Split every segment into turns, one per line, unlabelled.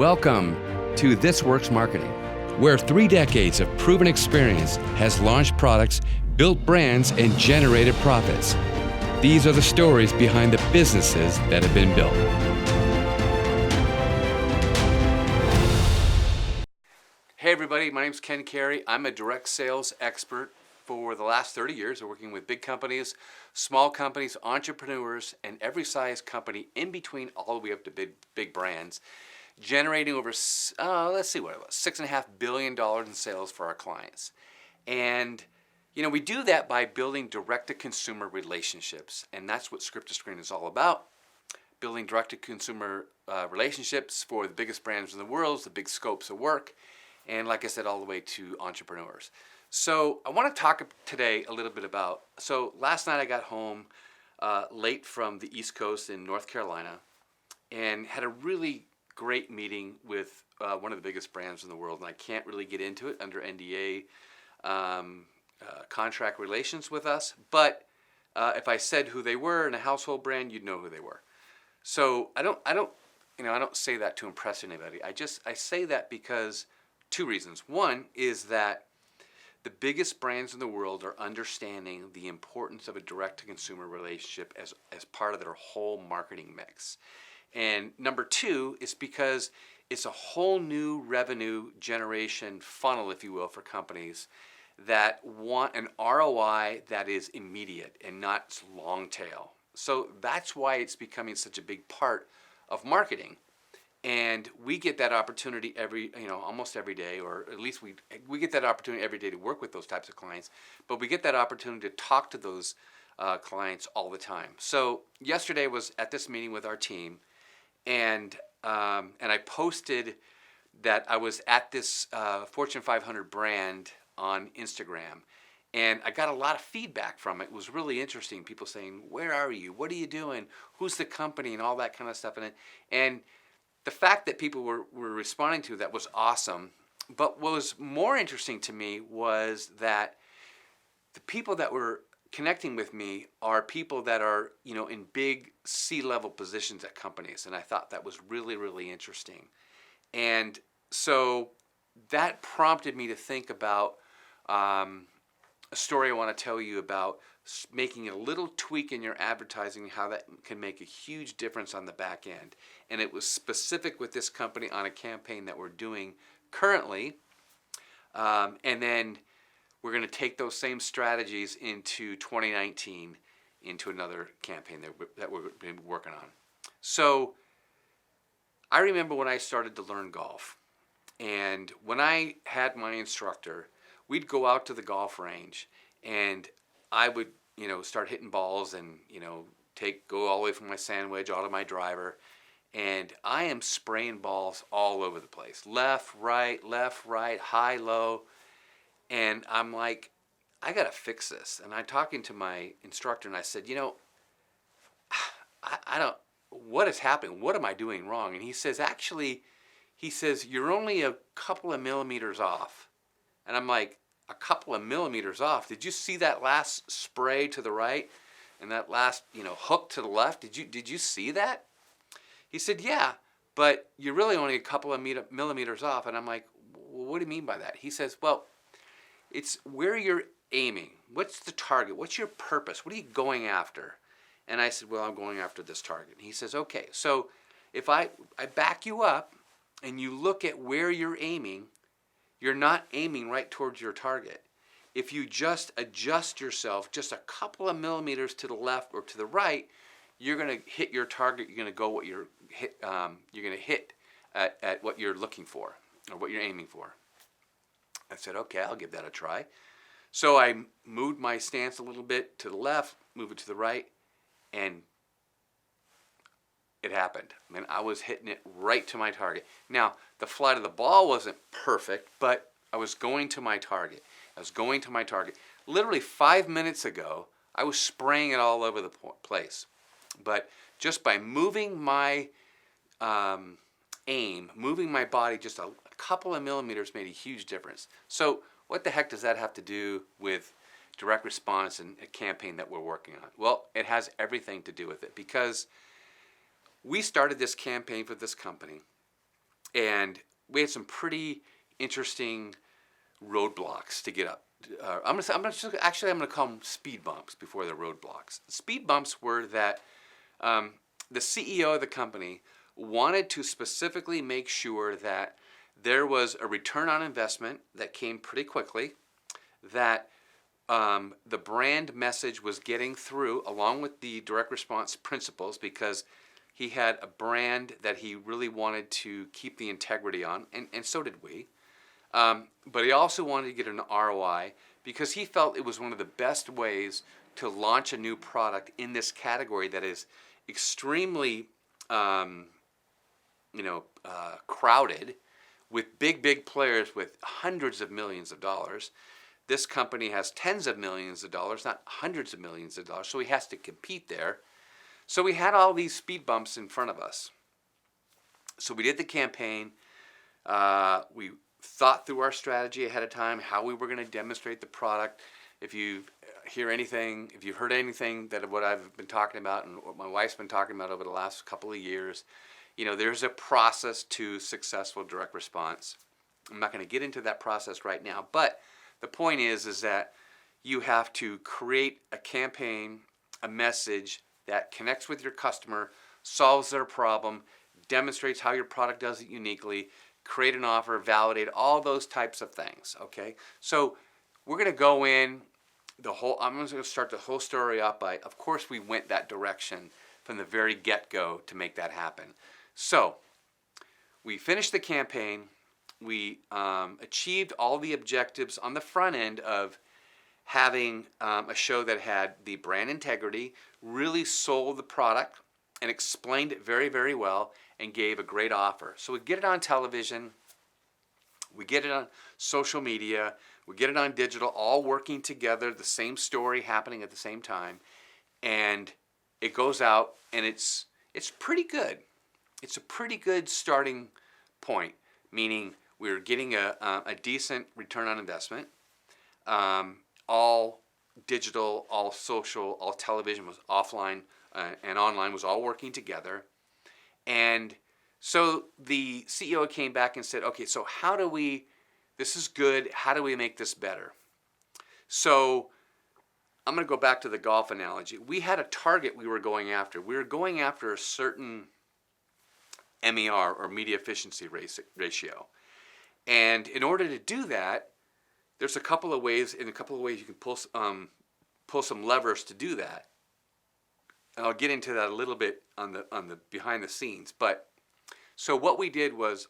Welcome to This Works Marketing, where 3 decades of proven experience has launched products, built brands, and generated profits. These are the stories behind the businesses that have been built. Hey everybody, my name is Ken Carey. I'm a direct sales expert for the last 30 years. I'm working with big companies, small companies, entrepreneurs, and every size company in between, all the way up to big brands, generating over, $6.5 billion in sales for our clients. And we do that by building direct-to-consumer relationships, and that's what Script to Screen is all about. Building direct-to-consumer relationships for the biggest brands in the world, the big scopes of work, and like I said, all the way to entrepreneurs. So I want to talk today a little bit about, last night I got home late from the East Coast in North Carolina and had a really great meeting with one of the biggest brands in the world, and I can't really get into it under NDA contract relations with us, but if I said who they were and a household brand, you'd know who they were. So I don't say that to impress anybody. I say that because 2 reasons. One is that the biggest brands in the world are understanding the importance of a direct-to-consumer relationship as part of their whole marketing mix. And number 2 is because it's a whole new revenue generation funnel, if you will, for companies that want an ROI that is immediate and not long tail. So that's why it's becoming such a big part of marketing. And we get that opportunity almost every day, or at least we get that opportunity every day to work with those types of clients, but we get that opportunity to talk to those clients all the time. So yesterday was at this meeting with our team, and I posted that I was at this Fortune 500 brand on Instagram, and I got a lot of feedback from it. It was really interesting. People saying, "Where are you? What are you doing? Who's the company?" and all that kind of stuff. And the fact that people were responding to that was awesome. But what was more interesting to me was that the people that were connecting with me are people that are, in big C-level positions at companies. And I thought that was really, really interesting. And so that prompted me to think about a story I want to tell you about making a little tweak in your advertising, how that can make a huge difference on the back end. And it was specific with this company on a campaign that we're doing currently. And then we're going to take those same strategies into 2019 into another campaign that we've been working on. So I remember when I started to learn golf, and when I had my instructor, we'd go out to the golf range, and I would, start hitting balls and, go all the way from my sand wedge out of my driver, and I am spraying balls all over the place. Left, right, high, low. And I'm like, I got to fix this. And I'm talking to my instructor, and I said, what is happening? What am I doing wrong? And he says, you're only a couple of millimeters off. And I'm like, a couple of millimeters off? Did you see that last spray to the right and that last, hook to the left? Did you see that? He said, yeah, but you're really only a couple of millimeters off. And I'm like, well, what do you mean by that? He says, well, it's where you're aiming. What's the target? What's your purpose? What are you going after? And I said, well, I'm going after this target. And he says, okay, so if I back you up and you look at where you're aiming, you're not aiming right towards your target. If you just adjust yourself just a couple of millimeters to the left or to the right, you're going to hit your target. You're going to go you're going to hit at what you're looking for or what you're aiming for. I said, okay, I'll give that a try. So I moved my stance a little bit to the left, move it to the right, and it happened. I was hitting it right to my target. Now, the flight of the ball wasn't perfect, but I was going to my target. Literally 5 minutes ago, I was spraying it all over the place. But just by moving my moving my body just a couple of millimeters made a huge difference. So what the heck does that have to do with direct response and a campaign that we're working on? Well, it has everything to do with it, because we started this campaign for this company, And we had some pretty interesting roadblocks to get up. I'm gonna call them speed bumps before the roadblocks. Speed bumps were that the CEO of the company wanted to specifically make sure that there was a return on investment that came pretty quickly, that the brand message was getting through along with the direct response principles, because he had a brand that he really wanted to keep the integrity on, and so did we. But he also wanted to get an ROI because he felt it was one of the best ways to launch a new product in this category that is extremely, crowded with big players with hundreds of millions of dollars. This company has tens of millions of dollars, not hundreds of millions of dollars, so he has to compete there. So we had all these speed bumps in front of us. So we did the campaign. We thought through our strategy ahead of time, how we were going to demonstrate the product. If you heard anything that what I've been talking about and what my wife's been talking about over the last couple of years, there's a process to successful direct response. I'm not going to get into that process right now, but the point is that you have to create a campaign, a message that connects with your customer, solves their problem, demonstrates how your product does it uniquely, create an offer, validate, all those types of things, okay? So we're going to go in I'm going to start the whole story up by, of course, we went that direction from the very get-go to make that happen. So we finished the campaign. We achieved all the objectives on the front end of having a show that had the brand integrity, really sold the product and explained it very, very well, and gave a great offer. So we get it on television, we get it on social media, we get it on digital, all working together, the same story happening at the same time, and it goes out, and it's pretty good. It's a pretty good starting point, meaning we're getting a decent return on investment. All digital, all social, all television was offline and online was all working together. And so the CEO came back and said, okay, so this is good, how do we make this better? So I'm going to go back to the golf analogy. We had a target we were going after. We were going after a certain MER, or media efficiency ratio. And in order to do that, there's a couple of ways you can pull some levers to do that. And I'll get into that a little bit on the behind the scenes. But so what we did was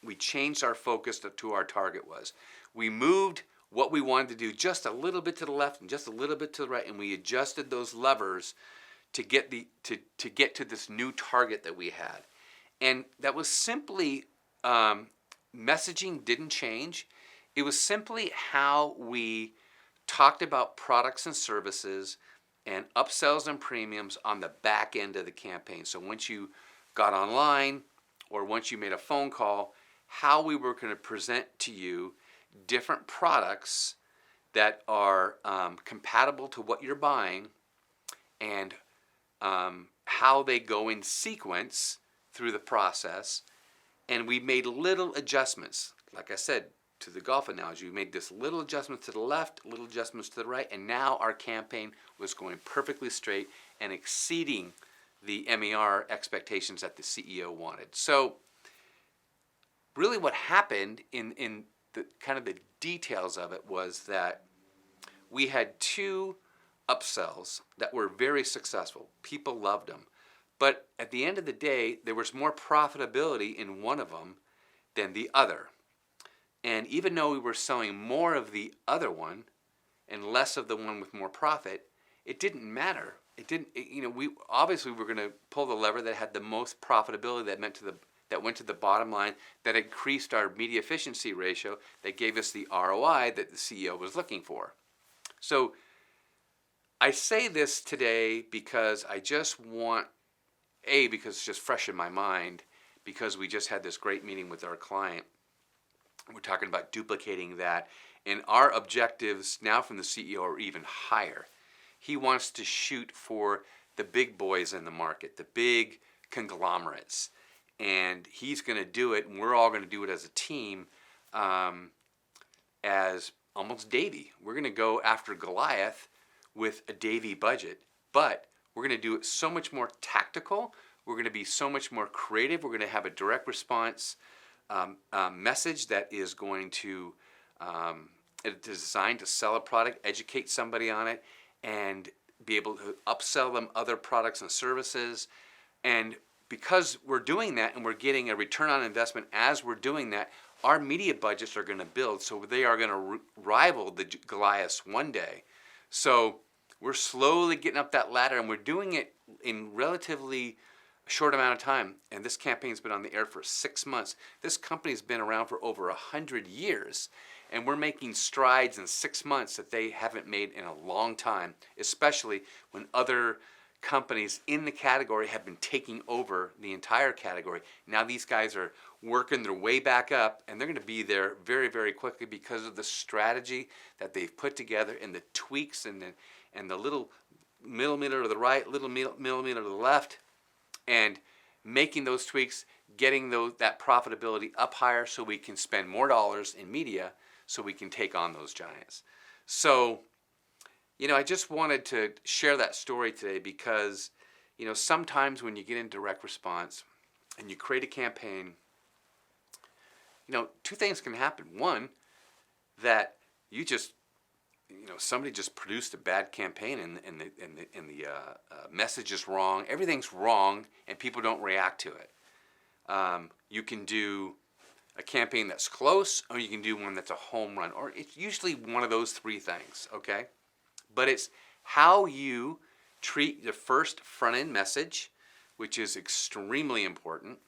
we changed our focus to our target was. We moved what we wanted to do just a little bit to the left and just a little bit to the right, and we adjusted those levers to get to this new target that we had. And that was simply messaging didn't change. It was simply how we talked about products and services and upsells and premiums on the back end of the campaign. So once you got online or once you made a phone call, how we were going to present to you different products that are compatible to what you're buying, and how they go in sequence through the process. And we made little adjustments. Like I said, to the golf analogy, we made this little adjustment to the left, little adjustments to the right, and now our campaign was going perfectly straight and exceeding the MER expectations that the CEO wanted. So really what happened in the kind of the details of it was that we had two upsells that were very successful. People loved them. But at the end of the day, there was more profitability in one of them than the other. And even though we were selling more of the other one and less of the one with more profit, it didn't matter. We obviously were going to pull the lever that had the most profitability, that went to the bottom line, that increased our media efficiency ratio, that gave us the ROI that the CEO was looking for. So I say this today because I just want, because it's just fresh in my mind, because we just had this great meeting with our client. We're talking about duplicating that, and our objectives now from the CEO are even higher. He wants to shoot for the big boys in the market, the big conglomerates. and he's going to do it, and we're all going to do it as a team, as almost Davy. We're going to go after Goliath with a Davy budget, but we're going to do it so much more tactical. We're going to be so much more creative. We're going to have a direct response message that is going to it's designed to sell a product, educate somebody on it, and be able to upsell them other products and services. And because we're doing that and we're getting a return on investment as we're doing that, our media budgets are going to build, so they are going to rival the Goliaths one day. So we're slowly getting up that ladder, and we're doing it in relatively short amount of time. And this campaign's been on the air for 6 months. This company's been around for over 100 years, and we're making strides in 6 months that they haven't made in a long time, especially when other companies in the category have been taking over the entire category. Now these guys are working their way back up, and they're going to be there very, very quickly because of the strategy that they've put together and the tweaks and the little millimeter to the right, little millimeter to the left, and making those tweaks, getting that profitability up higher so we can spend more dollars in media so we can take on those giants. So, I just wanted to share that story today because, sometimes when you get in direct response and you create a campaign, two things can happen. One, that you just, somebody just produced a bad campaign and the message is wrong. Everything's wrong and people don't react to it. You can do a campaign that's close, or you can do one that's a home run, or it's usually one of those three things, okay? But it's how you treat the first front-end message, which is extremely important,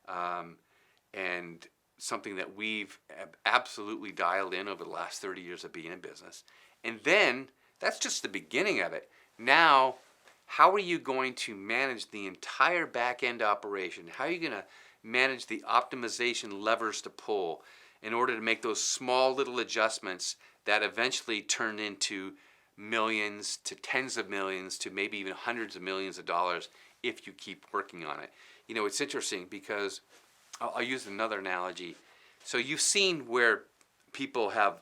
and something that we've absolutely dialed in over the last 30 years of being in business. And then, that's just the beginning of it. Now, how are you going to manage the entire back-end operation? How are you going to manage the optimization levers to pull in order to make those small little adjustments that eventually turn into millions to tens of millions to maybe even hundreds of millions of dollars if you keep working on it? It's interesting because I'll use another analogy. So you've seen where people have,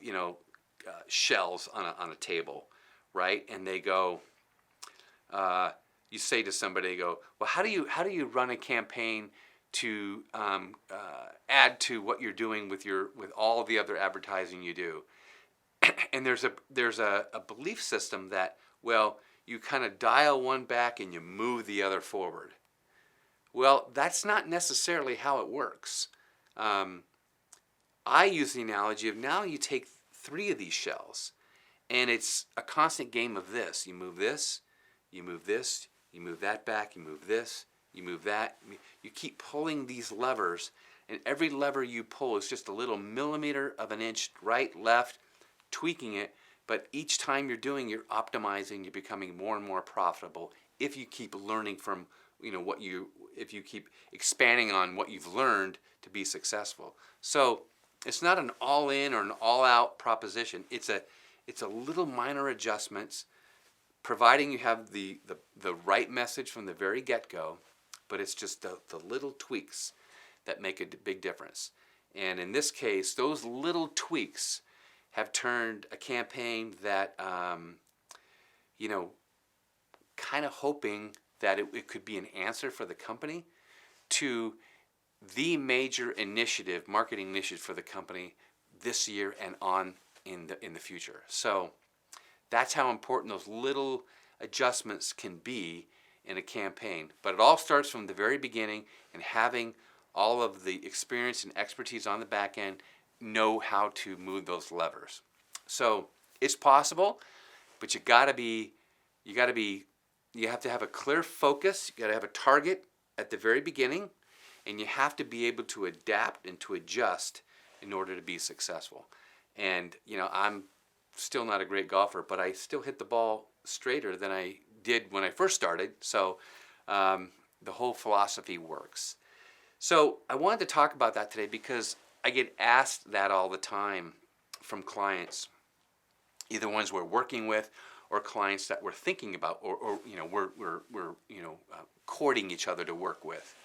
shells on a table, right? And they go, you say to somebody, you go, well, how do you run a campaign to add to what you're doing with all of the other advertising you do? And there's a belief system that, well, you kind of dial one back and you move the other forward. Well, that's not necessarily how it works. I use the analogy of now you take 3 of these shells, and it's a constant game of this. You move this, you move this, you move that back, you move this, you move that. You keep pulling these levers, and every lever you pull is just a little millimeter of an inch right, left, tweaking it, but each time you're optimizing, you're becoming more and more profitable if you keep learning from if you keep expanding on what you've learned to be successful. So it's not an all-in or an all-out proposition. It's a little minor adjustments, providing you have the right message from the very get-go, but it's just the little tweaks that make a big difference. And in this case, those little tweaks have turned a campaign that, kind of hoping that it could be an answer for the company to the major marketing initiative for the company this year and on in the future. So that's how important those little adjustments can be in a campaign. But it all starts from the very beginning, and having all of the experience and expertise on the back end know how to move those levers. So it's possible, but you have to have a clear focus. You got to have a target at the very beginning, and you have to be able to adapt and to adjust in order to be successful. And I'm still not a great golfer, but I still hit the ball straighter than I did when I first started. So the whole philosophy works. So I wanted to talk about that today because I get asked that all the time from clients, either ones we're working with or clients that we're thinking about, or we're courting each other to work with.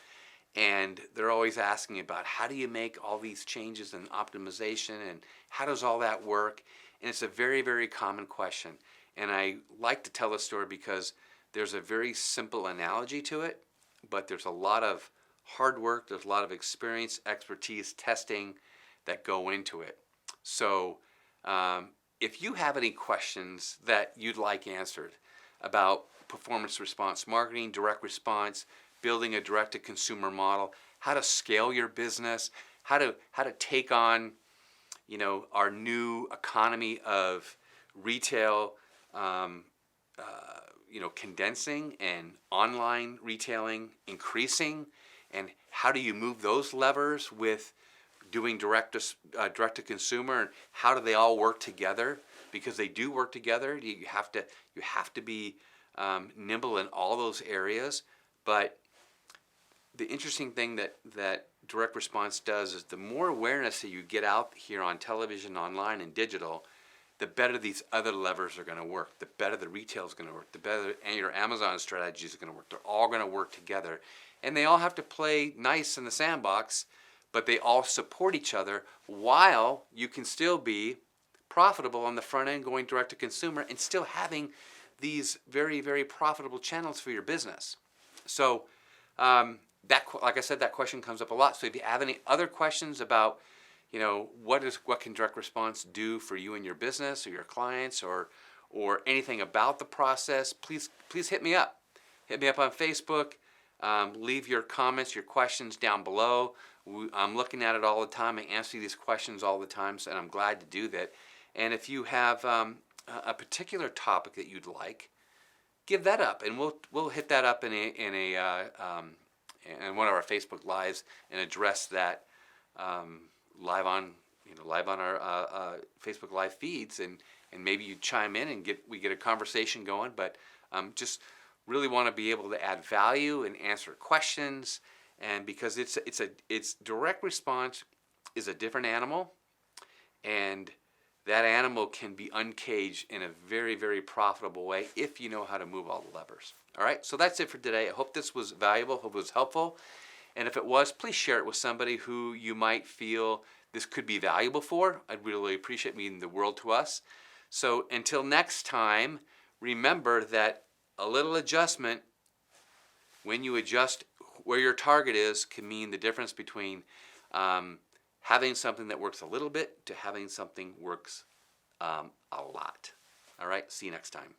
and they're always asking about how do you make all these changes and optimization and how does all that work? And it's a very, very common question. And I like to tell the story because there's a very simple analogy to it, but there's a lot of hard work, there's a lot of experience, expertise, testing that go into it. So if you have any questions that you'd like answered about performance response marketing, direct response, building a direct-to-consumer model, how to scale your business, how to take on, our new economy of retail, condensing and online retailing increasing, and how do you move those levers with doing direct to consumer, and how do they all work together? Because they do work together. You have to be nimble in all those areas. But the interesting thing that direct response does is the more awareness that you get out here on television, online, and digital, the better these other levers are going to work. The better the retail is going to work. The better your Amazon strategies are going to work. They're all going to work together. And they all have to play nice in the sandbox, but they all support each other while you can still be profitable on the front end going direct to consumer and still having these very, very profitable channels for your business. So like I said, that question comes up a lot. So if you have any other questions about, what can direct response do for you and your business or your clients or anything about the process, please hit me up. Hit me up on Facebook. Leave your comments, your questions down below. I'm looking at it all the time. I answer these questions all the time, and I'm glad to do that. And if you have a particular topic that you'd like, give that up, and we'll hit that up in one of our Facebook lives and address that live on our Facebook live feeds, and maybe you chime in and we get a conversation going. But just really want to be able to add value and answer questions, and because it's direct response is a different animal, and that animal can be uncaged in a very, very profitable way if you know how to move all the levers. All right, so that's it for today. I hope this was valuable, hope it was helpful, and if it was, please share it with somebody who you might feel this could be valuable for. I'd really appreciate it, meaning the world to us. So until next time, remember that a little adjustment, when you adjust where your target is, can mean the difference between having something that works a little bit to having something works a lot. All right, see you next time.